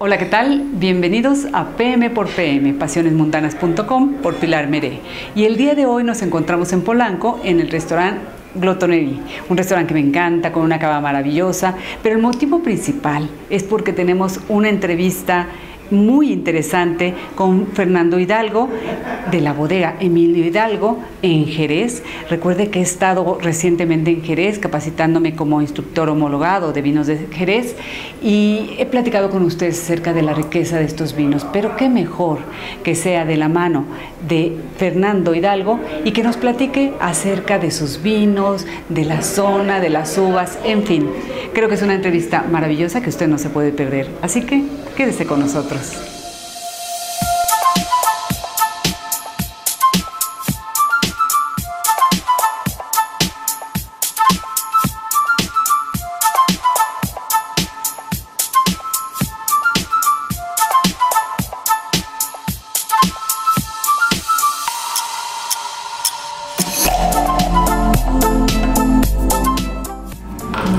Hola, ¿qué tal? Bienvenidos a PM por PM, pasionesmundanas.com por Pilar Meré. Y el día de hoy nos encontramos en Polanco, en el restaurante Glotonerie, un restaurante que me encanta, con una cava maravillosa, pero el motivo principal es porque tenemos una entrevista muy interesante con Fernando Hidalgo de la bodega Emilio Hidalgo en Jerez. Recuerde que he estado recientemente en Jerez capacitándome como instructor homologado de vinos de Jerez y he platicado con ustedes acerca de la riqueza de estos vinos, pero qué mejor que sea de la mano de Fernando Hidalgo y que nos platique acerca de sus vinos, de la zona, de las uvas, en fin. Creo que es una entrevista maravillosa que usted no se puede perder, así que quédese con nosotros.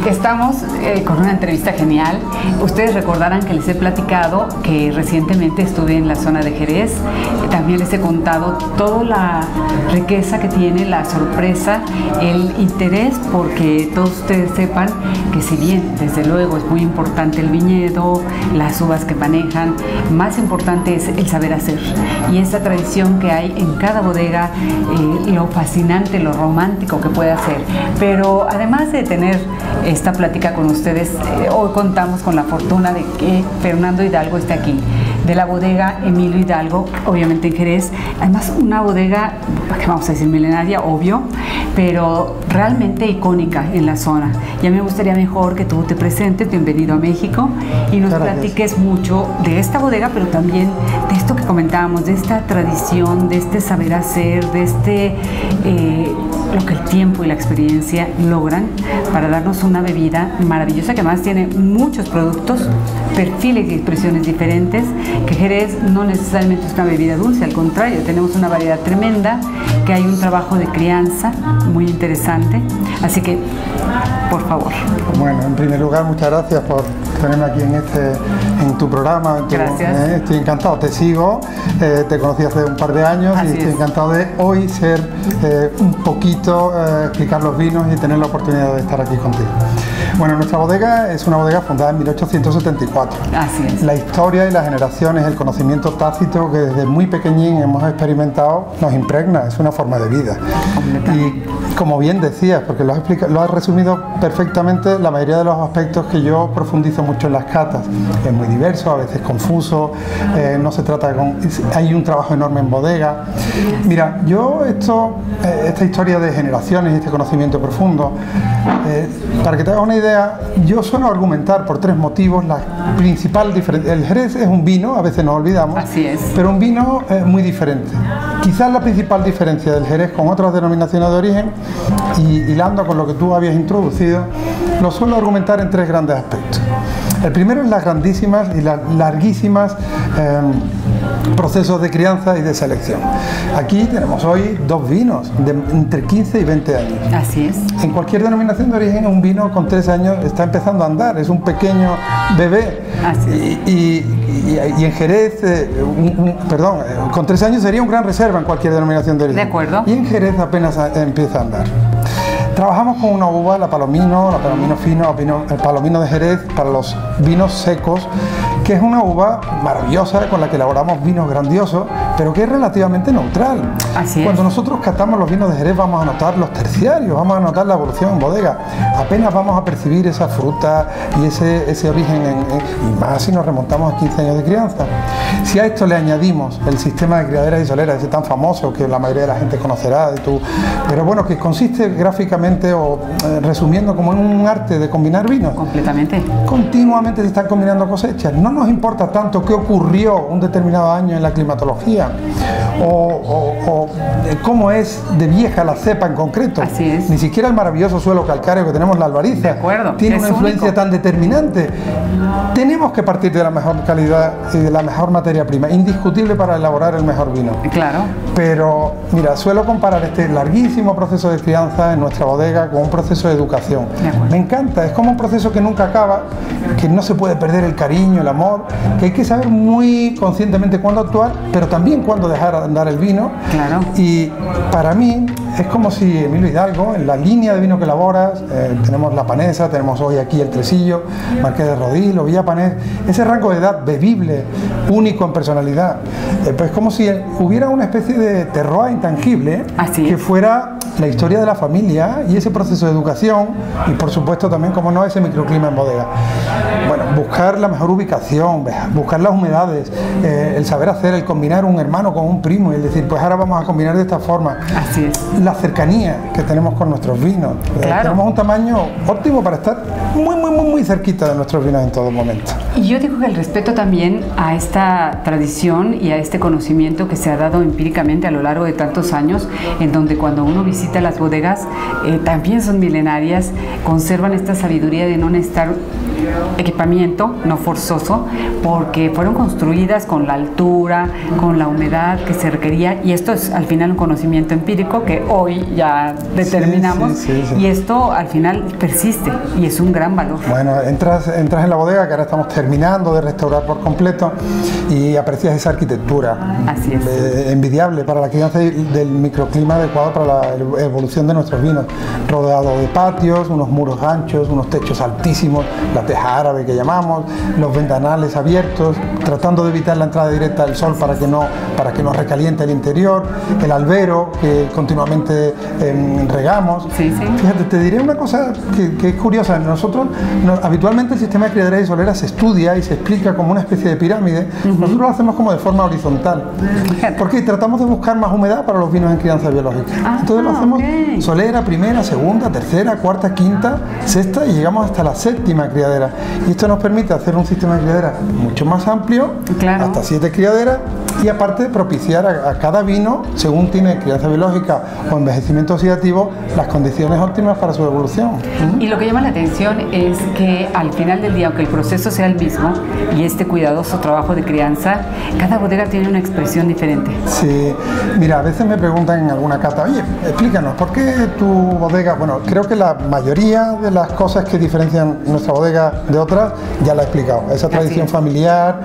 Estamos con una entrevista genial. Ustedes recordarán que les he platicado que recientemente estuve en la zona de Jerez. También les he contado toda la riqueza que tiene, la sorpresa, el interés, porque todos ustedes sepan que si bien desde luego es muy importante el viñedo, las uvas que manejan, más importante es el saber hacer y esa tradición que hay en cada bodega, lo fascinante, lo romántico que puede hacer. Pero además de tener esta plática con ustedes, hoy contamos con la fortuna de que Fernando Hidalgo esté aquí, de la bodega Emilio Hidalgo, obviamente en Jerez. Además una bodega, que vamos a decir milenaria, obvio, pero realmente icónica en la zona. Ya me gustaría mejor que tú te presentes, bienvenido a México, y nos platiques mucho de esta bodega, pero también de esto que comentábamos, de esta tradición, de este saber hacer, de este lo que el tiempo y la experiencia logran para darnos una bebida maravillosa que además tiene muchos productos, perfiles y expresiones diferentes, que Jerez no necesariamente es una bebida dulce, al contrario, tenemos una variedad tremenda, que hay un trabajo de crianza muy interesante, así que por favor. Bueno, en primer lugar, muchas gracias por tenerme aquí en tu programa. Gracias. Estoy encantado, te sigo, te conocí hace un par de años. Así y estoy encantado de hoy ser un poquito, explicar los vinos y tener la oportunidad de estar aquí contigo. Bueno, nuestra bodega es una bodega fundada en 1874. Así es. La historia y las generaciones, el conocimiento tácito que desde muy pequeñín hemos experimentado, nos impregna, es una forma de vida. Y como bien decías, porque lo has resumido perfectamente, la mayoría de los aspectos que yo profundizo mucho en las catas. Es muy diverso, a veces confuso, no se trata hay un trabajo enorme en bodega. Mira, yo esta historia de generaciones y este conocimiento profundo, para que te hagas una idea, yo suelo argumentar por tres motivos la principal diferencia. El Jerez es un vino, a veces nos olvidamos, así es, pero un vino muy diferente. Quizás la principal diferencia del Jerez con otras denominaciones de origen, y hilando con lo que tú habías introducido, lo suelo argumentar en tres grandes aspectos. El primero es las grandísimas y las larguísimas procesos de crianza y de selección. Aquí tenemos hoy dos vinos de entre 15 y 20 años. Así es. En cualquier denominación de origen, un vino con 3 años está empezando a andar, es un pequeño bebé. Así es. Y en Jerez, con 3 años sería un gran reserva en cualquier denominación de origen. De acuerdo. Y en Jerez apenas empieza a andar. Trabajamos con una uva, la Palomino fino, el Palomino de Jerez para los vinos secos, que es una uva maravillosa con la que elaboramos vinos grandiosos, pero que es relativamente neutral. Así es. Cuando nosotros catamos los vinos de Jerez vamos a notar los terciarios, vamos a notar la evolución en bodega, apenas vamos a percibir esa fruta y ese origen, y más si nos remontamos a 15 años de crianza. Si a esto le añadimos el sistema de criaderas y soleras, ese tan famoso que la mayoría de la gente conocerá, pero bueno, que consiste gráficamente o resumiendo como en un arte de combinar vinos. Completamente. Continuamente se están combinando cosechas. No nos importa tanto qué ocurrió un determinado año en la climatología hacían, o cómo es de vieja la cepa en concreto. Así es. Ni siquiera el maravilloso suelo calcáreo que tenemos, la albariza, de acuerdo, tiene una influencia único, tan determinante. Tenemos que partir de la mejor calidad y de la mejor materia prima, indiscutible para elaborar el mejor vino. Claro. Pero mira, suelo comparar este larguísimo proceso de crianza en nuestra bodega con un proceso de educación. Me encanta, es como un proceso que nunca acaba, que no se puede perder el cariño, el amor, que hay que saber muy conscientemente cuándo actuar, pero también cuándo dejar andar el vino. Claro. Y para mí es como si Emilio Hidalgo, en la línea de vino que elaboras, tenemos la Panesa, tenemos hoy aquí el Tresillo, Marqués de Rodil o Villa Panés, ese rango de edad bebible, único en personalidad, pues como si hubiera una especie de terroir intangible, que fuera la historia de la familia y ese proceso de educación y por supuesto también, como no, ese microclima en bodega. Bueno, buscar la mejor ubicación, buscar las humedades, el saber hacer, el combinar un hermano con un primo y el decir, pues ahora vamos a combinar de esta forma. Así es. La cercanía que tenemos con nuestros vinos. Claro. Tenemos un tamaño óptimo para estar muy cerquita de nuestros vinos en todo momento. Y yo digo que el respeto también a esta tradición y a este conocimiento que se ha dado empíricamente a lo largo de tantos años, en donde cuando uno visita las bodegas, también son milenarias, conservan esta sabiduría de no necesitar equipamiento, no forzoso, porque fueron construidas con la altura, con la humedad que se requería, y esto es al final un conocimiento empírico que hoy ya determinamos, y esto al final persiste y es un gran valor. Bueno, entras en la bodega, que ahora estamos terminando de restaurar por completo, y aprecias esa arquitectura. Así es. Envidiable para la crianza del microclima adecuado para la evolución de nuestros vinos, rodeado de patios, unos muros anchos, unos techos altísimos, la teja árabe que llamamos, los ventanales abiertos, tratando de evitar la entrada directa del sol para que no recaliente el interior, el albero que continuamente regamos. Fíjate, te diré una cosa que es curiosa. Nosotros, habitualmente el sistema de criaderas y soleras se estudia y se explica como una especie de pirámide. Nosotros lo hacemos como de forma horizontal, porque tratamos de buscar más humedad para los vinos en crianza biológica. Entonces lo hacemos solera, primera, segunda, tercera, cuarta, quinta, sexta y llegamos hasta la séptima criadera. Y esto nos permite hacer un sistema de criaderas mucho más amplio, hasta 7 criaderas, y aparte propiciar a cada vino, según tiene crianza biológica o envejecimiento oxidativo, las condiciones óptimas para su evolución. Y lo que llama la atención es que al final del día, aunque el proceso sea el mismo y este cuidadoso trabajo de crianza, cada bodega tiene una expresión diferente. Sí, mira, a veces me preguntan en alguna cata, oye, explícanos, ¿por qué tu bodega? Bueno, creo que la mayoría de las cosas que diferencian nuestra bodega de otras ya la he explicado. Esa tradición familiar,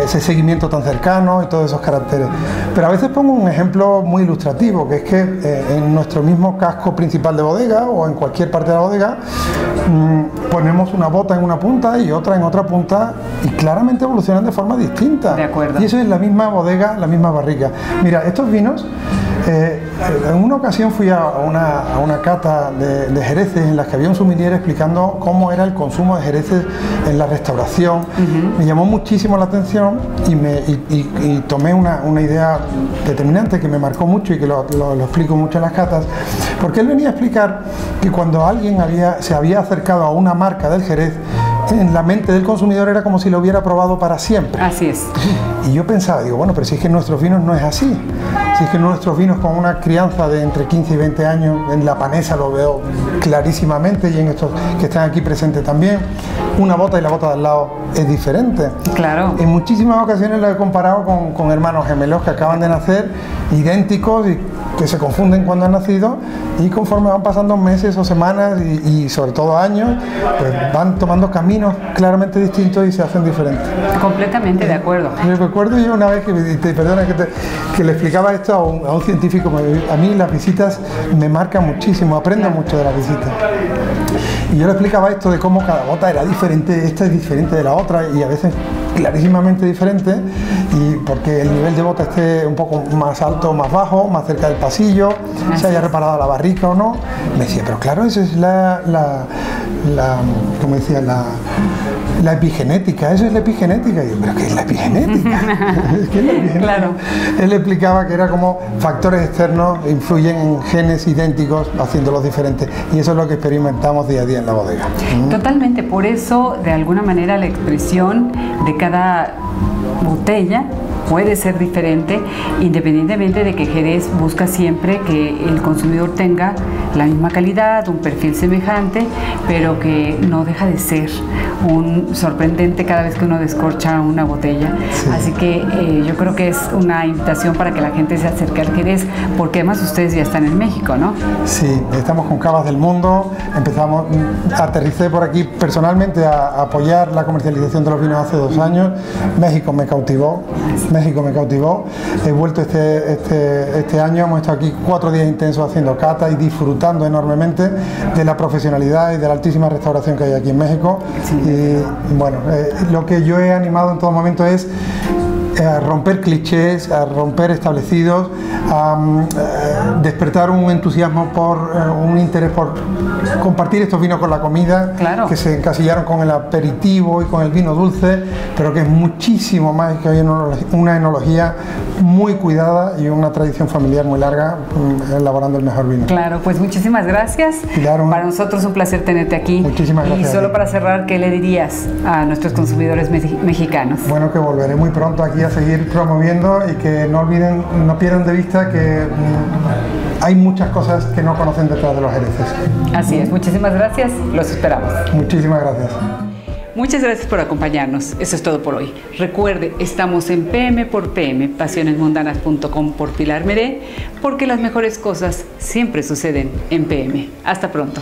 ese seguimiento tan cercano y todos esos caracteres. Pero a veces pongo un ejemplo muy ilustrativo, que es que en nuestro mismo casco principal de bodega o en cualquier parte de la bodega ponemos una bota en una punta y otra en otra punta y claramente evolucionan de forma distinta. De acuerdo. Y eso es la misma bodega, la misma barrica. Mira, estos vinos, en una ocasión fui a una cata de jereces en las que había un sommelier explicando cómo era el consumo de jereces en la restauración. Me llamó muchísimo la atención y tomé una idea determinante que me marcó mucho y que lo explico mucho en las catas, porque él venía a explicar que cuando alguien se había acercado a una marca del jerez, en la mente del consumidor era como si lo hubiera probado para siempre. Así es. Y yo pensaba, digo, bueno, pero si es que en nuestros vinos no es así. Si es que nuestros vinos con una crianza de entre 15 y 20 años, en la Panesa lo veo clarísimamente y en estos que están aquí presentes también, una bota y la bota de al lado es diferente. Claro. En muchísimas ocasiones lo he comparado con hermanos gemelos que acaban de nacer, idénticos y que se confunden cuando han nacido, y conforme van pasando meses o semanas y sobre todo años, pues van tomando caminos claramente distintos y se hacen diferentes. Completamente de acuerdo. Me recuerdo yo una vez que le explicaba esto a un científico. A mí las visitas me marcan muchísimo, aprendo mucho de las visitas. Y yo le explicaba esto de cómo cada bota era diferente, esta es diferente de la otra y a veces clarísimamente diferente, y porque el nivel de bota esté un poco más alto o más bajo, más cerca del pasillo, se haya reparado la barrica o no. Me decía, pero claro, eso es como decía, la epigenética, eso es la epigenética. Y yo, ¿pero qué es la epigenética? ¿Qué es la epigenética? Claro. Él explicaba que era como factores externos influyen en genes idénticos haciéndolos diferentes, y eso es lo que experimentamos día a día en la bodega. Totalmente, por eso de alguna manera la expresión de cada botella puede ser diferente, independientemente de que Jerez busca siempre que el consumidor tenga la misma calidad, un perfil semejante, pero que no deja de ser un sorprendente cada vez que uno descorcha una botella. Sí. Así que yo creo que es una invitación para que la gente se acerque al Jerez, porque además ustedes ya están en México, ¿no? Sí, estamos con Cavas del Mundo, aterricé por aquí personalmente a apoyar la comercialización de los vinos hace 2 años. México me cautivó. He vuelto este año, hemos estado aquí 4 días intensos haciendo cata y disfrutando enormemente de la profesionalidad y de la altísima restauración que hay aquí en México. Sí. Y bueno, lo que yo he animado en todo momento es a romper clichés, a romper establecidos, a despertar un entusiasmo un interés por compartir estos vinos con la comida, claro, que se encasillaron con el aperitivo y con el vino dulce, pero que es muchísimo más, que hay una enología muy cuidada y una tradición familiar muy larga elaborando el mejor vino. Claro, pues muchísimas gracias. Pilar, para nosotros es un placer tenerte aquí. Muchísimas gracias. Y solo para cerrar, ¿qué le dirías a nuestros consumidores mexicanos? Bueno, que volveré muy pronto aquí a seguir promoviendo y que no olviden, no pierdan de vista que hay muchas cosas que no conocen detrás de los jereces. Así es, muchísimas gracias, los esperamos. Muchísimas gracias. Muchas gracias por acompañarnos. Eso es todo por hoy. Recuerde, estamos en PM por PM, pasionesmundanas.com por Pilar Meré, porque las mejores cosas siempre suceden en PM. Hasta pronto.